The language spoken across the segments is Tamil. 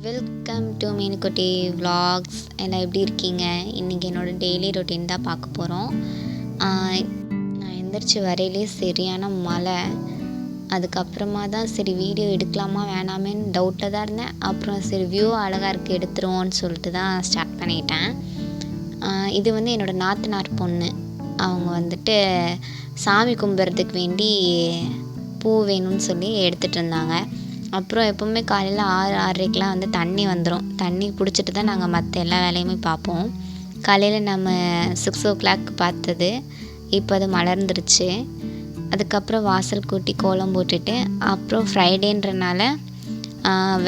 Welcome to மீனுக்குட்டி vlogs. எல்லாம் எப்படி இருக்கீங்க? இன்றைக்கி என்னோடய டெய்லி ரொட்டீன் தான் பார்க்க போகிறோம். நான் எந்திரிச்சு வரையிலே சரியான மழை. அதுக்கப்புறமா தான் சரி வீடியோ எடுக்கலாமா வேணாமேன்னு டவுட்டில் தான் இருந்தேன். அப்புறம் சரி வியூ அழகாக இருக்குது எடுத்துருவோன்னு சொல்லிட்டு தான் ஸ்டார்ட் பண்ணிட்டேன். இது வந்து என்னோடய நாத்தனார் பொண்ணு. அவங்க வந்துட்டு சாமி கும்பிட்றதுக்கு வேண்டி பூ வேணும்னு சொல்லி எடுத்துகிட்டு இருந்தாங்க. அப்புறம் எப்போவுமே காலையில் 6:30க்கெலாம் வந்து தண்ணி வந்துடும். தண்ணி பிடிச்சிட்டு தான் நாங்கள் மற்ற எல்லா வேலையுமே பார்ப்போம். காலையில் நம்ம 6 o'clock பார்த்தது இப்போ அது மலர்ந்துருச்சு. அதுக்கப்புறம் வாசல் கூட்டி கோலம் போட்டுட்டு அப்புறம் ஃப்ரைடேன்றனால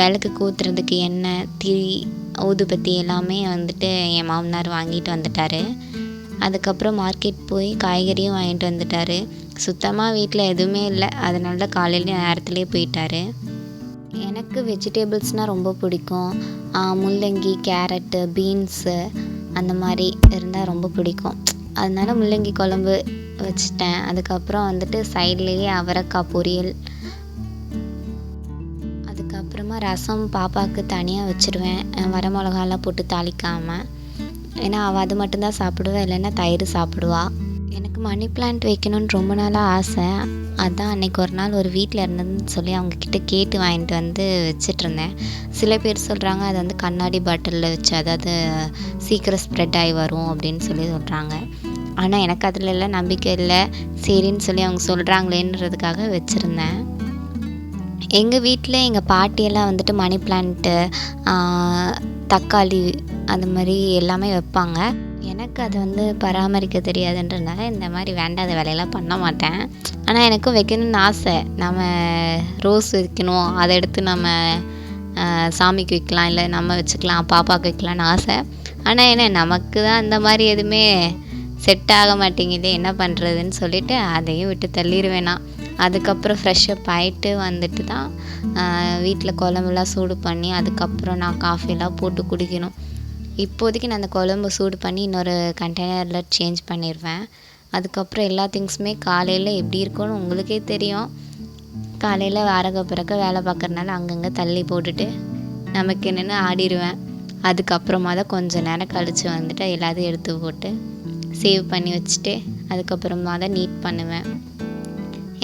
விளக்கு கூத்துறதுக்கு எண்ணெய் திரி ஊதுபத்தி எல்லாமே வந்துட்டு என் மாமனார் வாங்கிட்டு வந்துட்டார். அதுக்கப்புறம் மார்க்கெட் போய் காய்கறியும் வாங்கிட்டு வந்துட்டார். சுத்தமாக வீட்டில் எதுவுமே இல்லை, அதனால தான் காலையில் நேரத்துலேயே போயிட்டார். எனக்கு வெஜிடபிள்ஸ்னால் ரொம்ப பிடிக்கும். முள்ளங்கி, கேரட்டு, பீன்ஸு அந்த மாதிரி இருந்தால் ரொம்ப பிடிக்கும். அதனால முள்ளங்கி குழம்பு வச்சிட்டேன். அதுக்கப்புறம் வந்துட்டு சைட்லேயே அவரைக்காய் பொரியல், அதுக்கப்புறமா ரசம் பாப்பாவுக்கு தனியாக வச்சுருவேன், வர மிளகாலாம் போட்டு தாளிக்காமல். ஏன்னா அவள் அது மட்டும்தான் சாப்பிடுவா, இல்லைன்னா தயிர் சாப்பிடுவா. எனக்கு மணி பிளான்ட் வைக்கணும்னு ரொம்ப நாளாக ஆசை. அதான் அன்றைக்கி ஒரு நாள் ஒரு வீட்டில் இருந்ததுன்னு சொல்லி அவங்கக்கிட்ட கேட்டு வாங்கிட்டு வந்து வச்சிட்ருந்தேன். சில பேர் சொல்கிறாங்க அது வந்து கண்ணாடி பாட்டிலில் வச்சு அதாவது சீக்கிரம் ஸ்ப்ரெட் ஆகி வரும் அப்படின்னு சொல்லி சொல்கிறாங்க. ஆனால் எனக்கு அதில் எல்லாம் நம்பிக்கை இல்லை. சரின்னு சொல்லி அவங்க சொல்கிறாங்களேன்றதுக்காக வச்சுருந்தேன். எங்கள் வீட்டில் எங்கள் பாட்டியெல்லாம் வந்துட்டு மணி பிளான்ட்டு, தக்காளி அந்த மாதிரி எல்லாமே வைப்பாங்க. எனக்கு அது வந்து பராமரிக்க தெரியாதுன்றதுனால இந்த மாதிரி வேண்டாத வேலையெல்லாம் பண்ண மாட்டேன். ஆனால் எனக்கும் வைக்கணும்னு ஆசை. நம்ம ரோஸ் வைக்கணும், அதை எடுத்து நம்ம சாமிக்கு வைக்கலாம், இல்லை நம்ம வச்சுக்கலாம், பாப்பாவுக்கு வைக்கலான்னு ஆசை. ஆனால் என்ன நமக்கு தான் அந்த மாதிரி எதுவுமே செட் ஆக மாட்டேங்குது, என்ன பண்ணுறதுன்னு சொல்லிவிட்டு அதையும் விட்டு தள்ளிடுவேன் நான். அதுக்கப்புறம் ஃப்ரெஷ்ஷப் ஆகிட்டு வந்துட்டு தான் வீட்டில் குழம்புலாம் சூடு பண்ணி அதுக்கப்புறம் நான் காஃபியெல்லாம் போட்டு குடிக்கணும். இப்போதைக்கு நான் அந்த குழம்பு சூடு பண்ணி இன்னொரு கண்டெய்னரில் சேஞ்ச் பண்ணிடுவேன். அதுக்கப்புறம் எல்லா திங்ஸுமே காலையில் எப்படி இருக்கும்னு உங்களுக்கே தெரியும். காலையில் அரக பிறக்க வேலை பார்க்குறனால அங்கங்கே தள்ளி போட்டுட்டு நமக்கு என்னென்னு ஆடிடுவேன். அதுக்கப்புறமா தான் கொஞ்சம் நேரம் கழித்து வந்துட்டு எல்லாத்தையும் எடுத்து போட்டு சேவ் பண்ணி வச்சுட்டு அதுக்கப்புறமா தான் நீட் பண்ணுவேன்.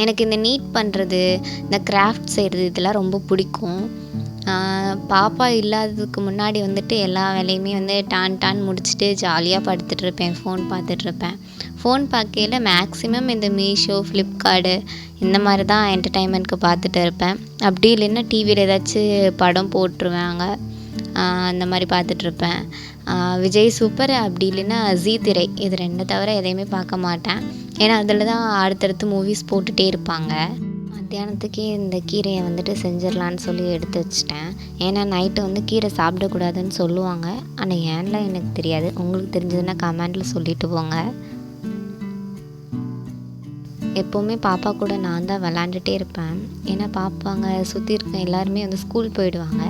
எனக்கு இந்த நீட் பண்ணுறது, இந்த கிராஃப்ட் செய்கிறது இதெல்லாம் ரொம்ப பிடிக்கும். பாப்பா இல்லாததுக்கு முன்னாடி வந்துட்டு எல்லா வேலையுமே வந்து டான் முடிச்சுட்டு ஜாலியாக படுத்துட்ருப்பேன், ஃபோன் பார்த்துட்ருப்பேன். ஃபோன் பார்க்கையில் மேக்ஸிமம் இந்த மீஷோ, ஃப்ளிப்கார்டு இந்த மாதிரி தான் என்டர்டைன்மெண்ட்க்கு பார்த்துட்டு இருப்பேன். அப்படி இல்லைன்னா டிவியில் ஏதாச்சும் படம் போட்டுருவாங்க, அந்த மாதிரி பார்த்துட்ருப்பேன். விஜய் சூப்பர் அப்படி இல்லைன்னா ஜீ திரை, இது 2 தவிர எதையுமே பார்க்க மாட்டேன். ஏன்னா அதில் தான் அடுத்தடுத்து மூவிஸ் போட்டுகிட்டே இருப்பாங்க. மத்தியானத்துக்கே இந்த கீரையை வந்துட்டு செஞ்சிடலான்னு சொல்லி எடுத்து வச்சிட்டேன். ஏன்னா நைட்டு வந்து கீரை சாப்பிடக்கூடாதுன்னு சொல்லுவாங்க. ஆனால் ஏன்லாம் எனக்கு தெரியாது. உங்களுக்கு தெரிஞ்சதுன்னா கமெண்டில் சொல்லிட்டு போங்க. எப்போவுமே பாப்பா கூட நான் தான் விளாண்டுட்டே இருப்பேன். ஏன்னா பாப்பாங்க சுற்றி இருக்க எல்லாருமே வந்து ஸ்கூல் போயிடுவாங்க.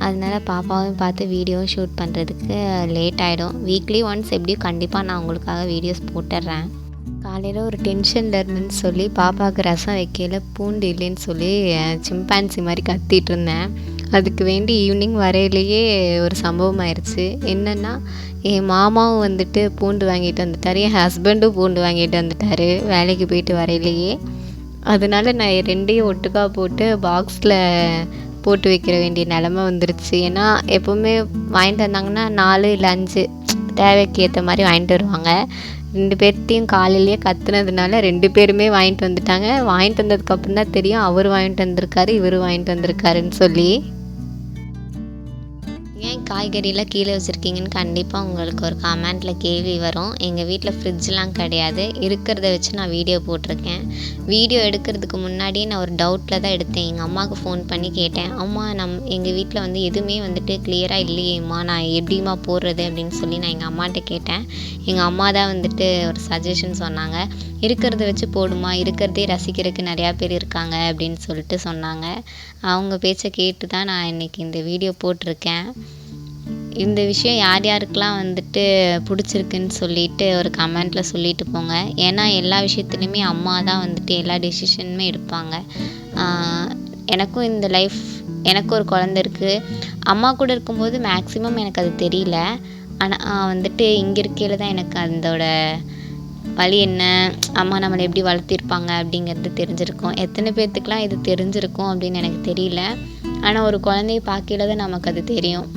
அதனால பாப்பாவையும் பார்த்து வீடியோவும் ஷூட் பண்ணுறதுக்கு லேட் ஆகிடும். வீக்லி ஒன்ஸ் எப்படியும் கண்டிப்பாக நான் உங்களுக்காக வீடியோஸ் போட்டுடுறேன். காலையில் ஒரு டென்ஷனில் இருந்துன்னு சொல்லி பாப்பாவுக்கு ரசம் வைக்கையில் பூண்டு இல்லைன்னு சொல்லி சிம்பான்சி மாதிரி கத்திட்டு இருந்தேன். அதுக்கு வேண்டி ஈவினிங் வரையிலேயே ஒரு சம்பவம் ஆயிடுச்சு. என்னென்னா என் மாமாவும் வந்துட்டு பூண்டு வாங்கிட்டு வந்துட்டார், என் ஹஸ்பண்டும் பூண்டு வாங்கிட்டு வந்துட்டார் வேலைக்கு போயிட்டு வரையிலேயே. அதனால நான் 2ஐயும் ஒட்டுக்கா போட்டு பாக்ஸில் போட்டு வைக்கிற வேண்டிய நிலமை வந்துருச்சு. ஏன்னா எப்போவுமே வாங்கிட்டு வந்தாங்கன்னா 4 இல்லை 5 தேவைக்கு ஏற்ற மாதிரி வாங்கிட்டு வருவாங்க. 2 பேர்த்தையும் காலையிலேயே கத்துனதுனால 2 பேருமே வாங்கிட்டு வந்துட்டாங்க. வாங்கிட்டு வந்ததுக்கப்புறம் தான் தெரியும் அவர் வாங்கிட்டு வந்திருக்காரு, இவர் வாங்கிட்டு வந்திருக்காருன்னு சொல்லி. ஏன் காய்கறிலாம் கீழே வச்சுருக்கீங்கன்னு கண்டிப்பாக உங்களுக்கு ஒரு கமெண்ட்டில் கேள்வி வரும். எங்கள் வீட்டில் ஃப்ரிட்ஜெலாம் கிடையாது, இருக்கிறத வச்சு நான் வீடியோ போட்டிருக்கேன். வீடியோ எடுக்கிறதுக்கு முன்னாடியே நான் ஒரு டவுட்டில் தான் எடுத்தேன். எங்கள் அம்மாவுக்கு ஃபோன் பண்ணி கேட்டேன், அம்மா எங்கள் வீட்டில் வந்து எதுவுமே வந்துட்டு கிளியராக இல்லையேம்மா, நான் எப்படிம்மா போடுறது அப்படின்னு சொல்லி நான் எங்கள் அம்மாட்ட கேட்டேன். எங்கள் அம்மா தான் வந்துட்டு ஒரு சஜஷன் சொன்னாங்க. இருக்கிறத வச்சு போடுமா, இருக்கிறதே ரசிக்கிறதுக்கு நிறையா பேர் இருக்காங்க அப்படின்னு சொல்லிட்டு சொன்னாங்க. அவங்க பேச்சை கேட்டு தான் நான் இன்றைக்கி இந்த வீடியோ போட்டிருக்கேன். இந்த விஷயம் யார் யாருக்கெல்லாம் வந்துட்டு பிடிச்சிருக்குன்னு சொல்லிட்டு ஒரு கமெண்ட்டில் சொல்லிட்டு போங்க. ஏன்னா எல்லா விஷயத்துலையுமே அம்மா தான் வந்துட்டு எல்லா டெசிஷனுமே எடுப்பாங்க. எனக்கும் இந்த லைஃப் எனக்கு ஒரு குழந்த இருக்குது. அம்மா கூட இருக்கும்போது மேக்ஸிமம் எனக்கு அது தெரியல. ஆனால் வந்துட்டு இங்கே இருக்கையில் தான் எனக்கு அதோட வழி என்ன, அம்மா நம்மளை எப்படி வளர்த்திருப்பாங்க அப்படிங்கிறது தெரிஞ்சிருக்கும். எத்தனை பேர்த்துக்கெலாம் இது தெரிஞ்சிருக்கும் அப்படின்னு எனக்கு தெரியல. ஆனால் ஒரு குழந்தைய பார்க்கையில தான் நமக்கு அது தெரியும்.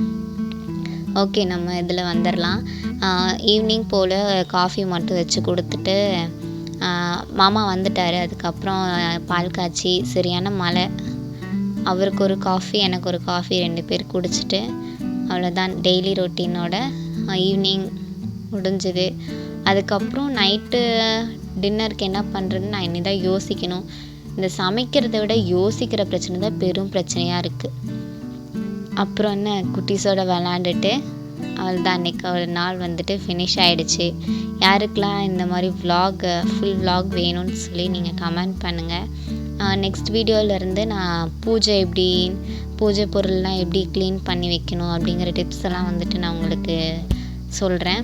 ஓகே, நம்ம இதில் வந்துடலாம். ஈவினிங் போல் காஃபி மட்டும் வச்சு கொடுத்துட்டு மாமா வந்துட்டார். அதுக்கப்புறம் பால் காய்ச்சி சரியான மழை. அவருக்கு ஒரு காஃபி, எனக்கு ஒரு காஃபி, 2 பேர் குடிச்சிட்டு அவ்வளோதான். டெய்லி ரொட்டீனோட ஈவினிங் முடிஞ்சுது. அதுக்கப்புறம் நைட்டு டின்னருக்கு என்ன பண்ணுறதுன்னு நான் இனி தான் யோசிக்கணும். இந்த சமைக்கிறத விட யோசிக்கிற பிரச்சனை தான் பெரும் பிரச்சனையாக இருக்குது. அப்புறம் என்ன, குட்டீஸோட விளாண்டுட்டு அவ்வளோதான். அன்றைக்கி ஒரு நாள் வந்துட்டு ஃபினிஷ் ஆகிடுச்சு. யாருக்கெலாம் இந்த மாதிரி ஃபுல் vlog வேணும்னு சொல்லி நீங்கள் கமெண்ட் பண்ணுங்கள். நெக்ஸ்ட் வீடியோவிலேருந்து நான் பூஜை பொருள்லாம் எப்படி க்ளீன் பண்ணி வைக்கணும் அப்படிங்கிற டிப்ஸ் எல்லாம் வந்துட்டு நான் உங்களுக்கு சொல்கிறேன்.